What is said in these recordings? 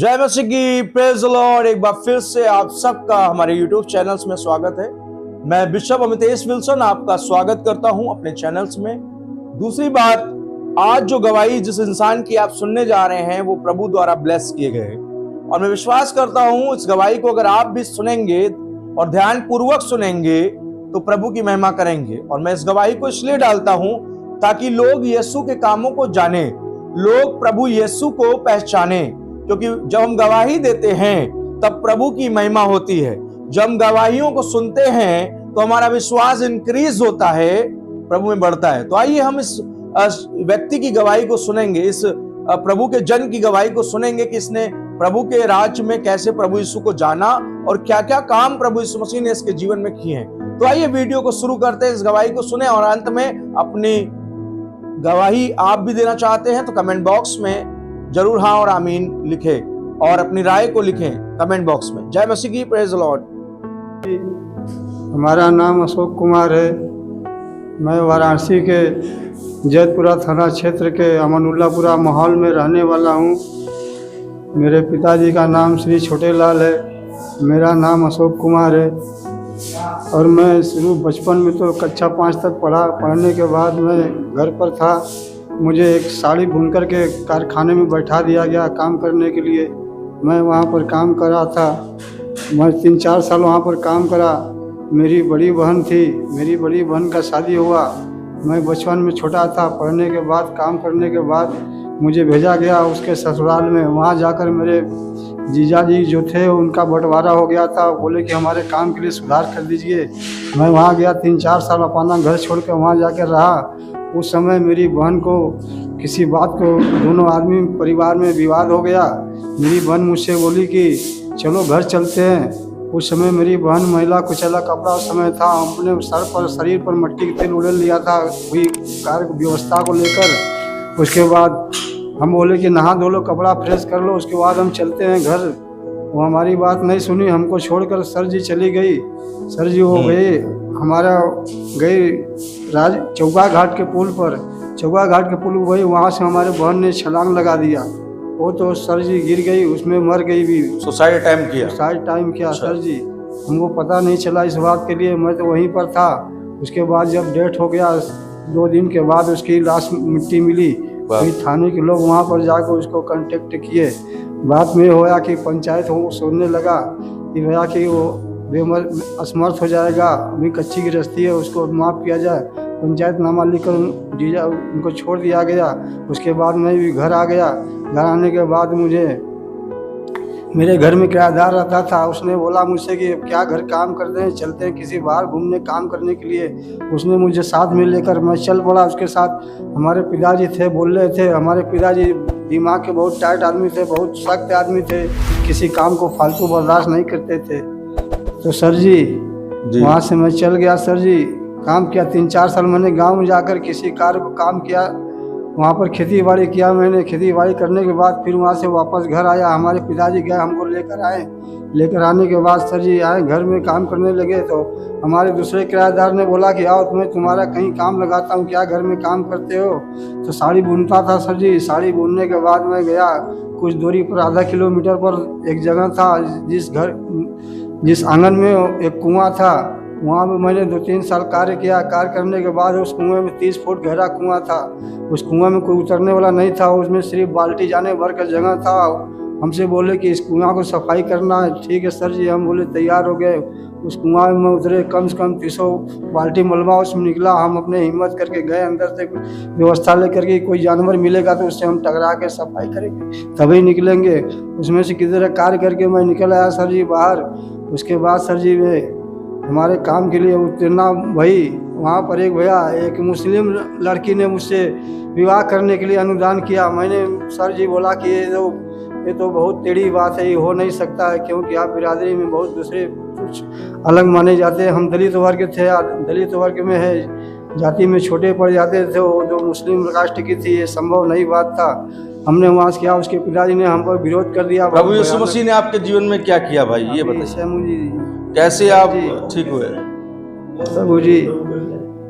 जय मसीह की, praise the Lord. एक बार फिर से आप सबका हमारे YouTube चैनल्स में स्वागत है। मैं बिशप अमितेश विल्सन आपका स्वागत करता हूं अपने चैनल्स में। दूसरी बात, आज जो गवाही जिस इंसान की आप सुनने जा रहे हैं वो प्रभु द्वारा ब्लेस किए गए, और मैं विश्वास करता हूं इस गवाही को अगर आप भी सुनेंगे और ध्यान पूर्वक सुनेंगे तो प्रभु की महिमा करेंगे। और मैं इस गवाही को इसलिए डालता हूं ताकि लोग यीशु के कामों को जाने, लोग प्रभु यीशु को पहचाने, क्योंकि जब हम गवाही देते हैं तब प्रभु की महिमा होती है। जब हम गवाहियों को सुनते हैं तो हमारा विश्वास इंक्रीज होता है, प्रभु में बढ़ता है। तो आइए हम इस व्यक्ति की गवाही को सुनेंगे, इस प्रभु के जन की गवाही को सुनेंगे कि इसने प्रभु के राज्य में कैसे प्रभु यीशु को जाना और क्या क्या काम प्रभु यीशु मसीह ने इसके जीवन में किए हैं। तो आइए वीडियो को शुरू करते हैं, इस गवाही को सुने और अंत में अपनी गवाही आप भी देना चाहते हैं तो कमेंट बॉक्स में जरूर हाँ और आमीन लिखें और अपनी राय को लिखें कमेंट बॉक्स में। जय मसीह की, प्रेज द लॉर्ड। हमारा नाम अशोक कुमार है। मैं वाराणसी के जैतपुरा थाना क्षेत्र के अमनुल्लापुरा माहौल में रहने वाला हूँ। मेरे पिताजी का नाम श्री छोटे लाल है, मेरा नाम अशोक कुमार है। और मैं शुरू बचपन में तो कक्षा 5 तक पढ़ा। पढ़ने के बाद मैं घर पर था। मुझे एक साड़ी बुनकर के कारखाने में बैठा दिया गया काम करने के लिए। मैं वहाँ पर काम कर रहा था। मैं 3-4 साल वहाँ पर काम करा। मेरी बड़ी बहन थी, मेरी बड़ी बहन का शादी हुआ। मैं बचपन में छोटा था। पढ़ने के बाद, काम करने के बाद मुझे भेजा गया उसके ससुराल में। वहाँ जाकर मेरे जीजा जी जो थे उनका बंटवारा हो गया था। बोले कि हमारे काम के लिए सुधार कर दीजिए। मैं वहाँ गया, 3-4 साल अपना घर छोड़ कर वहाँ जाकर रहा। उस समय मेरी बहन को किसी बात को दोनों आदमी परिवार में विवाद हो गया। मेरी बहन मुझसे बोली कि चलो घर चलते हैं। उस समय मेरी बहन महिला कुचला कपड़ा उस समय था, अपने सर पर, शरीर पर मट्टी के तेल उड़ेल लिया था हुई कार्य व्यवस्था को लेकर। उसके बाद हम बोले कि नहा धो लो, कपड़ा फ्रेश कर लो, उसके बाद हम चलते हैं घर। वो हमारी बात नहीं सुनी, हमको छोड़कर सर जी चली गई। सर जी हो गए हमारा गई चौका घाट के पुल पर। चौका घाट के पुल वही, वहाँ से हमारे बहन ने छलांग लगा दिया। वो तो सर जी गिर गई, उसमें मर गई भी। सुसाइड टाइम किया सर जी। हमको पता नहीं चला इस बात के लिए, मैं तो वहीं पर था। उसके बाद जब डेथ हो गया 2 दिन के बाद उसकी लाश मिट्टी मिली। फिर थाने के लोग वहाँ पर जाकर उसको कांटेक्ट किए। बात में होया कि पंचायत सुनने लगा कि भैया कि वो असमर्थ हो जाएगा, अभी कच्ची गृहस्थी है, उसको माफ़ किया जाए। पंचायतनामा लिखकर जीजा उनको छोड़ दिया गया। उसके बाद मैं भी घर आ गया। घर आने के बाद मेरे घर में किराएदार रहता था। उसने बोला मुझसे कि क्या घर काम करते हैं, चलते हैं किसी बाहर घूमने काम करने के लिए। उसने मुझे साथ में लेकर मैं चल पड़ा उसके साथ। हमारे पिताजी थे, बोल रहे थे। हमारे पिताजी दिमाग के बहुत टाइट आदमी थे, बहुत सख्त आदमी थे, किसी काम को फालतू बर्दाश्त नहीं करते थे। तो सर जी वहाँ से मैं चल गया। सर जी काम किया 3-4 साल मैंने गांव में जाकर किसी कार्य को काम किया। वहाँ पर खेती बाड़ी किया मैंने। खेती बाड़ी करने के बाद फिर वहाँ से वापस घर आया। हमारे पिताजी गए, हमको लेकर आए। लेकर आने के बाद सर जी आए, घर में काम करने लगे। तो हमारे दूसरे किराएदार ने बोला कि आओ तुम्हें तुम्हारा कहीं काम लगाता हूँ, क्या घर में काम करते हो। तो साड़ी बुनता था सर जी। साड़ी बुनने के बाद मैं गया कुछ दूरी पर, आधा किलोमीटर पर एक जगह था जिस आंगन में एक कुआं था। वहाँ पे मैंने 2-3 साल कार्य किया। कार्य करने के बाद उस कुएं में 30 फुट गहरा कुआं था। उस कुएं में कोई उतरने वाला नहीं था, उसमें सिर्फ बाल्टी जाने भर का जगह था। हमसे बोले कि इस कुआं को सफाई करना है। ठीक है सर जी, हम बोले तैयार हो गए। उस कुआं में उतरे, कम से कम 300 बाल्टी मलबा उसमें निकला। हम अपने हिम्मत करके गए अंदर से, व्यवस्था लेकर के कोई जानवर मिलेगा तो उससे हम टकरा के सफाई करेंगे तभी निकलेंगे। उसमें से किसी तरह कार्य करके मैं निकल आया सर जी बाहर। उसके बाद सर जी हमारे काम के लिए उतरना भाई, वहाँ पर एक भैया, एक मुस्लिम लड़की ने मुझसे विवाह करने के लिए अनुदान किया। मैंने सर जी बोला कि ये तो बहुत टेढ़ी बात है, ये हो नहीं सकता है, क्योंकि आप बिरादरी में बहुत दूसरे कुछ अलग माने जाते हैं। हम दलित वर्ग थे, दलित वर्ग में है, जाति में छोटे पड़ जाते थे। वो जो मुस्लिम राष्ट्र की थी, ये संभव नहीं बात था। हमने वहाँ किया, उसके पिताजी ने हम पर विरोध कर दिया। प्रभु यीशु मसीह ने आपके जीवन में क्या किया भाई, ये बताइए। मुझे कैसे आप ठीक हुए? प्रभु जी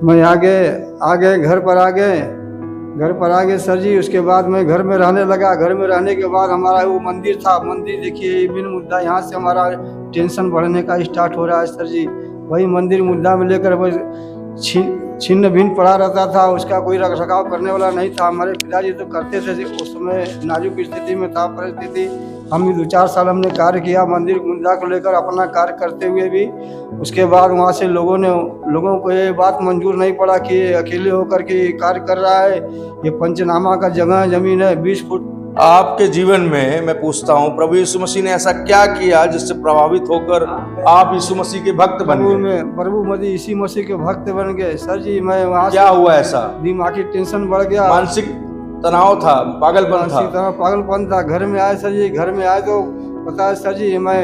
मैं आगे घर पर आ गए। घर पर आ गए सर जी। उसके बाद मैं घर में रहने लगा। घर में रहने के बाद हमारा वो मंदिर था, मंदिर देखिए ये बिन मुद्दा यहाँ से हमारा टेंशन बढ़ने का स्टार्ट हो रहा है सर जी। वही मंदिर मुद्दा में लेकर वो छिन्न भिन्न पड़ा रहता था, उसका कोई रख रखाव करने वाला नहीं था। हमारे पिताजी तो करते थे, उस समय नाजुक स्थिति में था परिस्थिति। हम भी 2-4 साल हमने कार्य किया मंदिर मुद्दा को लेकर, अपना कार्य करते हुए भी। उसके बाद वहाँ से लोगों को ये बात मंजूर नहीं पड़ा कि ये अकेले होकर के कार्य कर रहा है, ये पंचनामा का जगह जमीन है 20 फुट। आपके जीवन में मैं पूछता हूँ, प्रभु यीशु मसीह ने ऐसा क्या किया जिससे प्रभावित होकर आप यीशु मसीह के भक्त बन गए? प्रभु मसीह यीशु मसीह के भक्त बन गए सर जी। मैं वहाँ क्या हुआ ऐसा? दिमागी टेंशन बढ़ गया, मानसिक तनाव था, पागलपन था। घर में आए सर जी, घर में आए तो पता है सर जी, मैं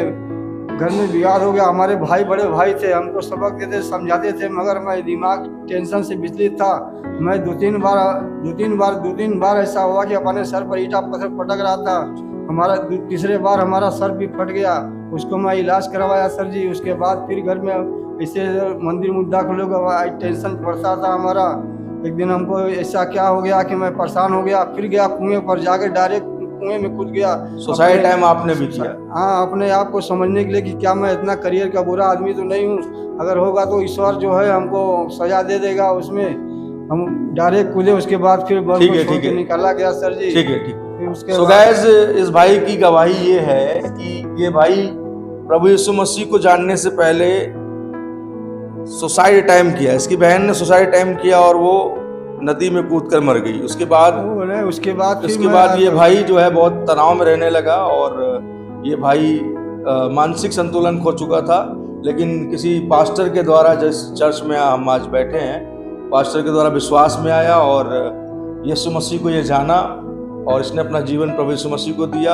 घर में बिगाड़ हो गया। हमारे भाई, बड़े भाई थे, हमको सबक देते समझाते थे, मगर मैं दिमाग टेंशन से विचलित था। मैं दो तीन बार ऐसा हुआ कि अपने सर पर ईंटा पत्थर पटक रहा था। हमारा तीसरे बार हमारा सर भी फट गया, उसको मैं इलाज करवाया सर जी। उसके बाद फिर घर में ऐसे मंदिर मुद्दा को लेकर टेंशन बढ़ता था हमारा। एक दिन हमको ऐसा क्या हो गया कि मैं परेशान हो गया, फिर गया कुएं पर, जाकर डायरेक्ट कुएं में कूद गया। सुसाइड टाइम आपने भी किया? हाँ, अपने आप को समझने के लिए कि क्या मैं इतना करियर का बुरा आदमी तो नहीं हूँ, अगर होगा तो ईश्वर जो है हमको सजा दे देगा। उसमें हम डायरेक्ट कूदे। उसके बाद फिर ठीक है निकाला गया सर जी। ठीक है। सो गाइस, इस भाई की गवाही ये है कि ये भाई प्रभु यीशु मसीह को जानने से पहले सुसाइड टाइम किया। इसकी बहन ने सुसाइड टाइम किया और वो नदी में कूदकर मर गई। उसके बाद ये भाई जो है बहुत तनाव में रहने लगा और ये भाई मानसिक संतुलन खो चुका था। लेकिन किसी पास्टर के द्वारा, जिस चर्च में हम आज बैठे हैं, पास्टर के द्वारा विश्वास में आया और यीशु मसीह को ये जाना और इसने अपना जीवन प्रभु यीशु मसीह को दिया।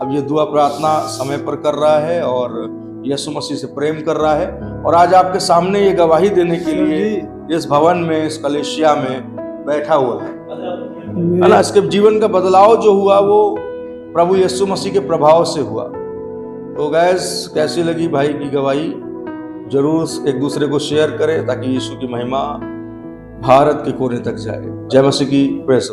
अब ये दुआ प्रार्थना समय पर कर रहा है और यीशु मसीह से प्रेम कर रहा है और आज आपके सामने ये गवाही देने के लिए इस भवन में, इस कलेशिया में बैठा हुआ है ना। इसके जीवन का बदलाव जो हुआ वो प्रभु यीशु मसीह के प्रभाव से हुआ। तो गैस, कैसी लगी भाई की गवाही? जरूर एक दूसरे को शेयर करें ताकि यीशु की महिमा भारत के कोने तक जाए। जय मसीह की प्रेस।